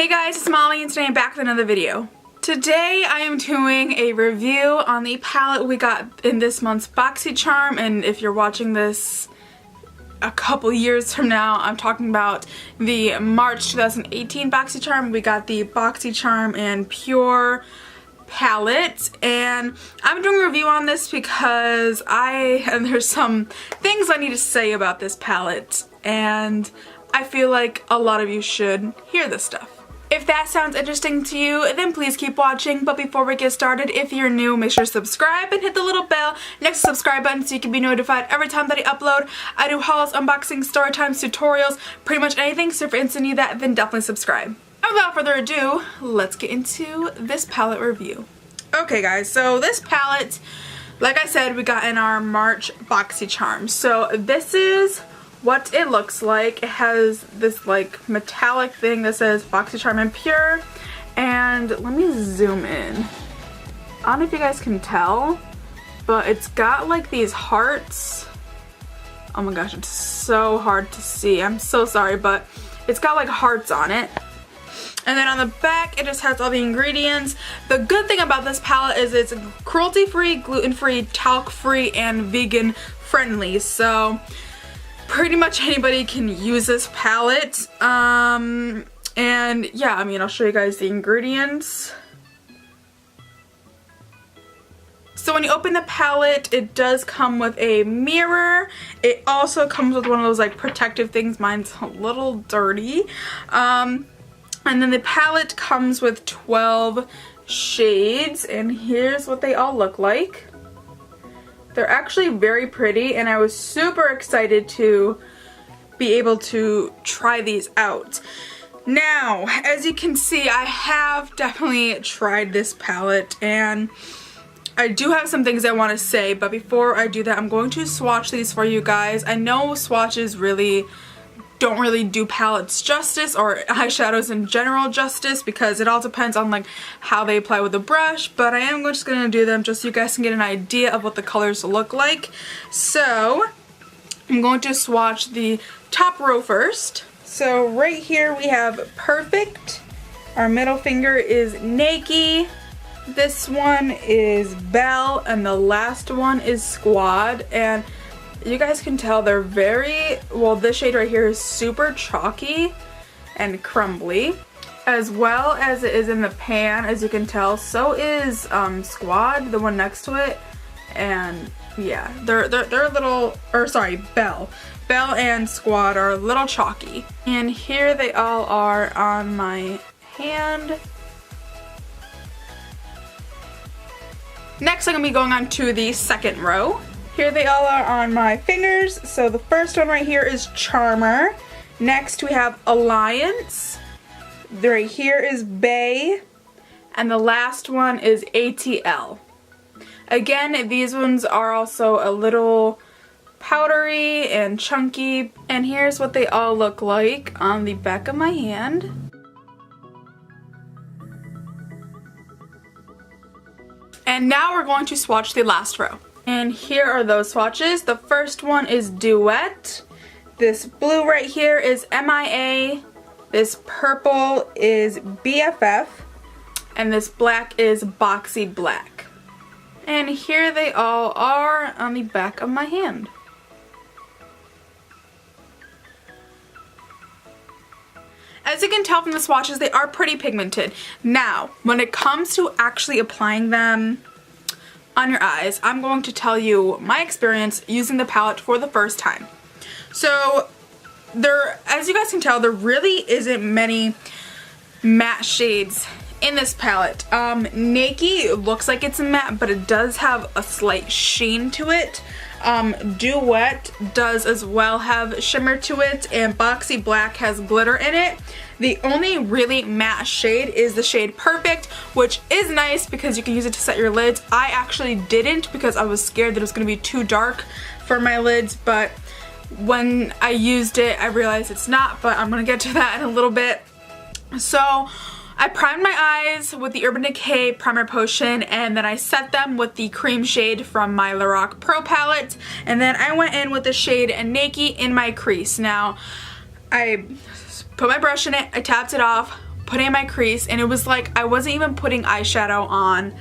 Hey guys, it's Molly and today I'm back with another video. Today I am doing a review on the palette we got in this month's Boxycharm, and if you're watching this a couple years from now, I'm talking about the March 2018 Boxycharm. We got the Boxycharm and Pure palette, and I'm doing a review on this because there's some things I need to say about this palette, and I feel like a lot of you should hear this stuff. If that sounds interesting to you, then please keep watching. But before we get started, if you're new, make sure to subscribe and hit the little bell next to the subscribe button so you can be notified every time that I upload. I do hauls, unboxing, story times, tutorials, pretty much anything. So if you're interested in that, then definitely subscribe. And without further ado, let's get into this palette review. Okay guys, so this palette, like I said, we got in our March Boxycharm. So this is what it looks like. It has this like metallic thing that says Boxycharm and Pure, and let me zoom in. I don't know if you guys can tell, but it's got like these hearts. Oh my gosh, it's so hard to see. I'm so sorry, but it's got like hearts on it. And then on the back, it just has all the ingredients. The good thing about this palette is it's cruelty-free, gluten-free, talc-free, and vegan-friendly. So pretty much anybody can use this palette. And yeah, I mean, I'll show you guys the ingredients. So when you open the palette, it does come with a mirror. It also comes with one of those like protective things. Mine's a little dirty. And then the palette comes with 12 shades, and here's what they all look like. They're actually very pretty, and I was super excited to be able to try these out. Now, as you can see, I have definitely tried this palette, and I do have some things I want to say, but before I do that, I'm going to swatch these for you guys. I know swatches don't really do palettes justice, or eyeshadows in general justice, because it all depends on like how they apply with the brush, but I am just going to do them just so you guys can get an idea of what the colors look like. So I'm going to swatch the top row first. So right here we have Perfect, our middle finger is Nakey, this one is Belle, and the last one is Squad. And you guys can tell they're very, well, this shade right here is super chalky and crumbly, as well as it is in the pan, as you can tell. So is Squad, the one next to it, and yeah, they're a little, or sorry, Belle and Squad are a little chalky. And here they all are on my hand. Next, I'm gonna be going on to the second row. Here they all are on my fingers. So the first one right here is Charmer. Next we have Alliance. Right here is Bay. And the last one is ATL. Again, these ones are also a little powdery and chunky. And here's what they all look like on the back of my hand. And now we're going to swatch the last row. And here are those swatches. The first one is Duet. This blue right here is MIA. This purple is BFF. And this black is Boxy Black. And here they all are on the back of my hand. As you can tell from the swatches, they are pretty pigmented. Now, when it comes to actually applying them on your eyes, I'm going to tell you my experience using the palette for the first time. So as you guys can tell, there really isn't many matte shades in this palette. Nakey looks like it's matte, but it does have a slight sheen to it. Duet does as well have shimmer to it, and Boxy Black has glitter in it. The only really matte shade is the shade Perfect, which is nice because you can use it to set your lids. I actually didn't because I was scared that it was going to be too dark for my lids, but when I used it, I realized it's not, but I'm going to get to that in a little bit. So I primed my eyes with the Urban Decay Primer Potion, and then I set them with the cream shade from my Lorac Pro palette, and then I went in with the shade Nakey in my crease. Now, I put my brush in it, I tapped it off, putting in my crease, and it was like I wasn't even putting eyeshadow on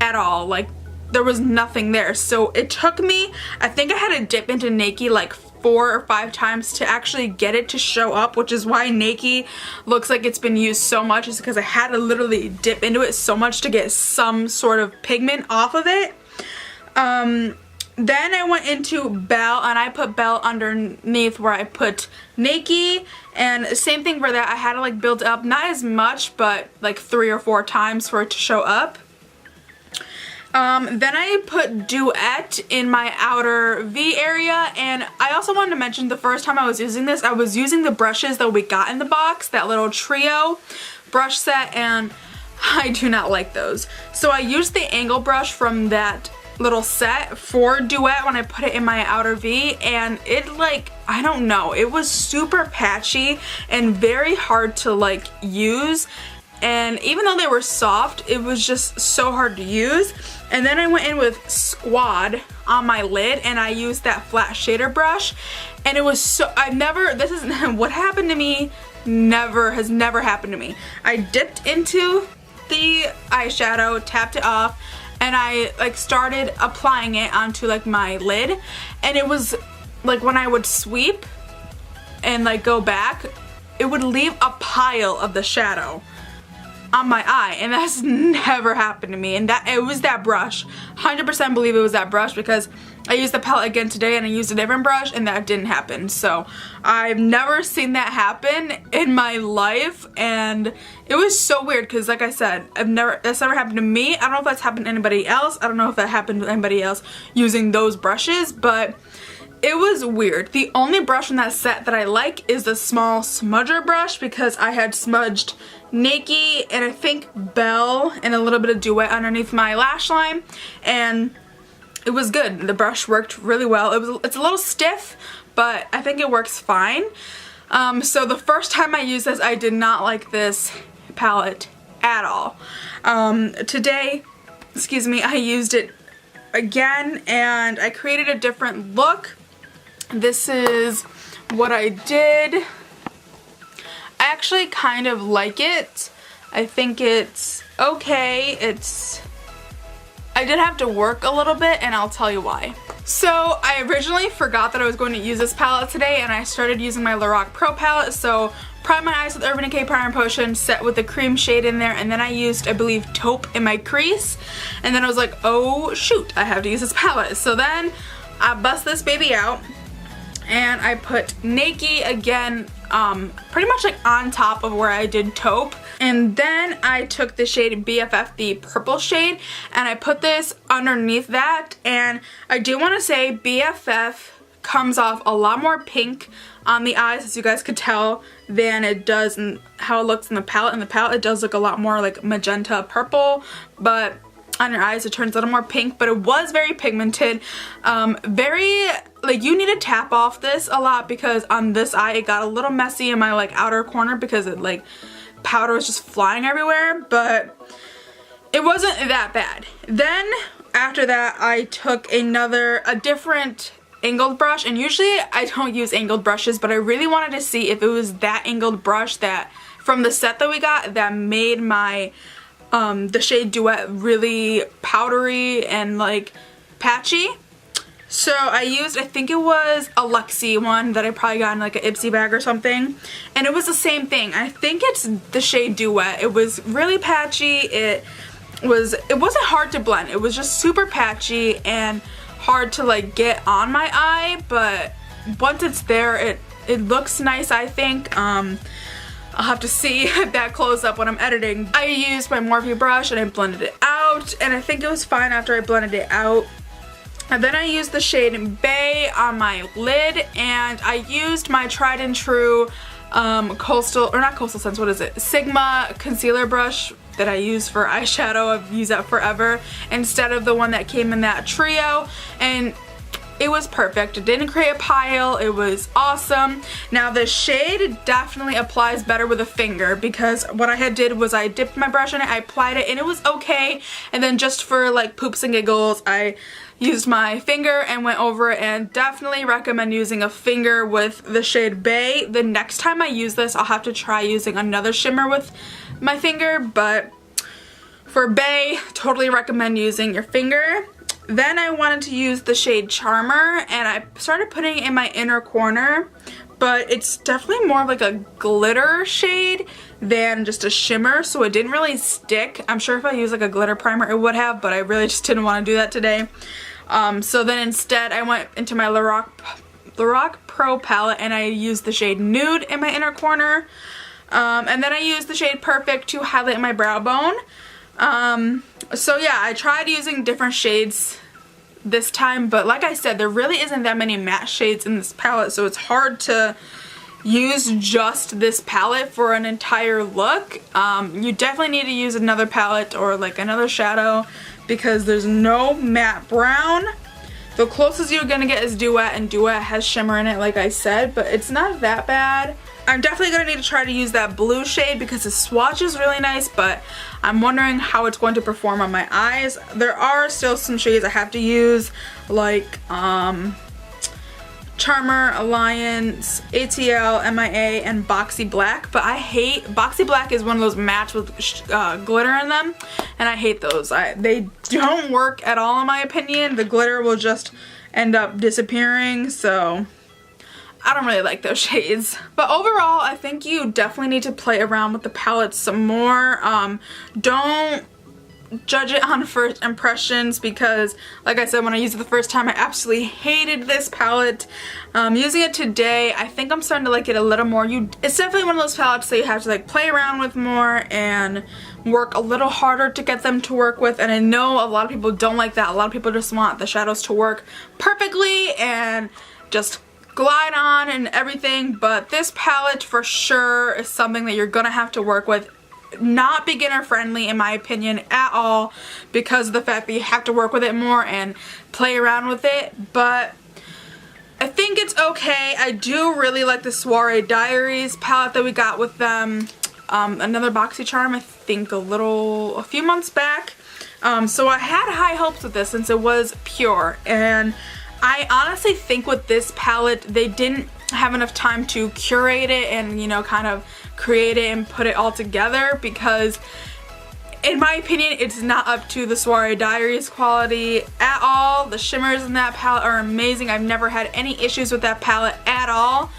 at all. Like there was nothing there. So it took me, I think I had to dip into Nakey like 4 or 5 times to actually get it to show up, which is why Nakey looks like it's been used so much, is because I had to literally dip into it so much to get some sort of pigment off of it. Then I went into Belle, and I put Belle underneath where I put Nakey, and same thing for that. I had to like build up, not as much, but like 3 or 4 times for it to show up. Then I put Duet in my outer V area, and I also wanted to mention the first time I was using this, I was using the brushes that we got in the box, that little trio brush set, and I do not like those. So I used the angle brush from that little set for Duet when I put it in my outer V, and it like, I don't know, it was super patchy and very hard to like use. And even though they were soft, it was just so hard to use. And then I went in with Squad on my lid, and I used that flat shader brush, and it was so, this is what happened to me, has never happened to me. I dipped into the eyeshadow, tapped it off, and I like started applying it onto like my lid, and it was like when I would sweep and like go back, it would leave a pile of the shadow on my eye, and that's never happened to me. And that it was that brush. 100% believe it was that brush, because I used the palette again today and I used a different brush and that didn't happen. So I've never seen that happen in my life, and it was so weird because like I said, that's never happened to me. I don't know if that's happened to anybody else. I don't know if that happened to anybody else using those brushes, but it was weird. The only brush from that set that I like is the small smudger brush, because I had smudged Nakey and I think Belle and a little bit of Duet underneath my lash line, and it was good. The brush worked really well. It's a little stiff, but I think it works fine. So the first time I used this, I did not like this palette at all. Today, excuse me, I used it again and I created a different look. This is what I did. I actually kind of like it. I think it's okay. I did have to work a little bit, and I'll tell you why. So I originally forgot that I was going to use this palette today, and I started using my Lorac Pro palette. So prime my eyes with Urban Decay Primer Potion, set with the cream shade in there, and then I used, I believe, taupe in my crease. And then I was like, oh shoot, I have to use this palette. So then I bust this baby out, and I put Nakey again, pretty much like on top of where I did taupe. And then I took the shade BFF, the purple shade, and I put this underneath that. And I do want to say BFF comes off a lot more pink on the eyes, as you guys could tell, than it does in how it looks in the palette. In the palette it does look a lot more like magenta purple, but on your eyes it turns a little more pink. But it was very pigmented, very like, you need to tap off this a lot, because on this eye it got a little messy in my like outer corner because it like powder was just flying everywhere, but it wasn't that bad. Then after that I took a different angled brush, and usually I don't use angled brushes, but I really wanted to see if it was that angled brush that from the set that we got that made my the shade Duet really powdery and like patchy. So I used, I think it was a Luxie one that I probably got in like an Ipsy bag or something, and it was the same thing. I think it's the shade Duet. It was really patchy. It wasn't hard to blend. It was just super patchy and hard to like get on my eye, but once it's there, it looks nice, I think. I'll have to see that close up when I'm editing. I used my Morphe brush and I blended it out, and I think it was fine after I blended it out. And then I used the shade Bay on my lid, and I used my tried and true Sigma concealer brush that I use for eyeshadow. I've used that forever instead of the one that came in that trio, and it was perfect. It didn't create a pile. It was awesome. Now the shade definitely applies better with a finger, because what I did was I dipped my brush in it, I applied it, and it was okay, and then just for like poops and giggles I used my finger and went over it, and definitely recommend using a finger with the shade Bay. The next time I use this, I'll have to try using another shimmer with my finger, but for Bay, totally recommend using your finger. Then I wanted to use the shade Charmer, and I started putting it in my inner corner, but it's definitely more of like a glitter shade than just a shimmer, so it didn't really stick. I'm sure if I used like a glitter primer it would have, but I really just didn't want to do that today. So then instead I went into my Lorac Pro palette and I used the shade Nude in my inner corner. And then I used the shade Perfect to highlight my brow bone. So yeah, I tried using different shades this time, but like I said, there really isn't that many matte shades in this palette, so it's hard to use just this palette for an entire look. You definitely need to use another palette or like another shadow because there's no matte brown. The closest you're gonna get is Duet, and Duet has shimmer in it like I said, but it's not that bad. I'm definitely going to need to try to use that blue shade because the swatch is really nice, but I'm wondering how it's going to perform on my eyes. There are still some shades I have to use, like Charmer, Alliance, ATL, MIA, and Boxy Black, but I hate, Boxy Black is one of those mattes with glitter in them, and I hate those. They don't work at all in my opinion. The glitter will just end up disappearing, so I don't really like those shades. But overall, I think you definitely need to play around with the palette some more. Don't judge it on first impressions because, like I said, when I used it the first time, I absolutely hated this palette. Using it today, I think I'm starting to like it a little more. It's definitely one of those palettes that you have to like play around with more and work a little harder to get them to work with, and I know a lot of people don't like that. A lot of people just want the shadows to work perfectly and just glide on and everything, but this palette for sure is something that you're gonna have to work with. Not beginner friendly in my opinion at all because of the fact that you have to work with it more and play around with it, but I think it's okay. I do really like the Soiree Diaries palette that we got with them. Another Boxycharm, I think a few months back. So I had high hopes with this since it was pure, and I honestly think with this palette they didn't have enough time to curate it and, you know, kind of create it and put it all together because in my opinion it's not up to the Soiree Diaries quality at all. The shimmers in that palette are amazing. I've never had any issues with that palette at all,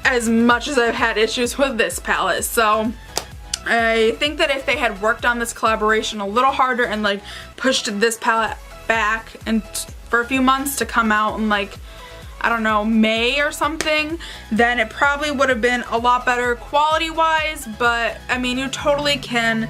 as much as I've had issues with this palette. So I think that if they had worked on this collaboration a little harder and like pushed this palette back and for a few months to come out in like, I don't know, May or something, then it probably would have been a lot better quality wise. But I mean, you totally can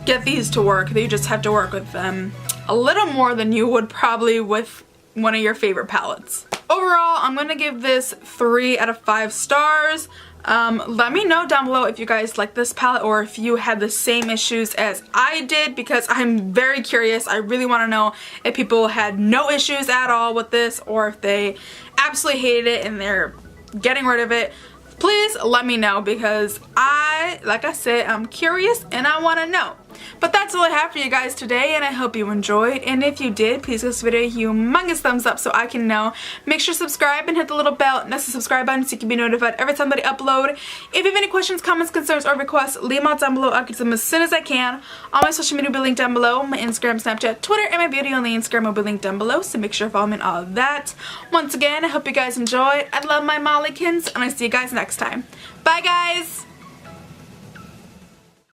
get these to work. You just have to work with them a little more than you would probably with one of your favorite palettes. Overall, I'm gonna give this 3 out of 5 stars. Let me know down below if you guys like this palette or if you had the same issues as I did, because I'm very curious. I really want to know if people had no issues at all with this or if they absolutely hated it and they're getting rid of it. Please let me know because like I said, I'm curious and I want to know. But that's all I have for you guys today, and I hope you enjoyed. And if you did, please give this video a humongous thumbs up so I can know. Make sure to subscribe and hit the little bell next to the subscribe button so you can be notified every time that I upload. If you have any questions, comments, concerns, or requests, leave them out down below. I'll get to them as soon as I can. All my social media will be linked down below. My Instagram, Snapchat, Twitter, and my video on the Instagram will be linked down below, so make sure to follow me on all of that. Once again, I hope you guys enjoyed. I love my Mollykins, and I'll see you guys next time. Bye, guys!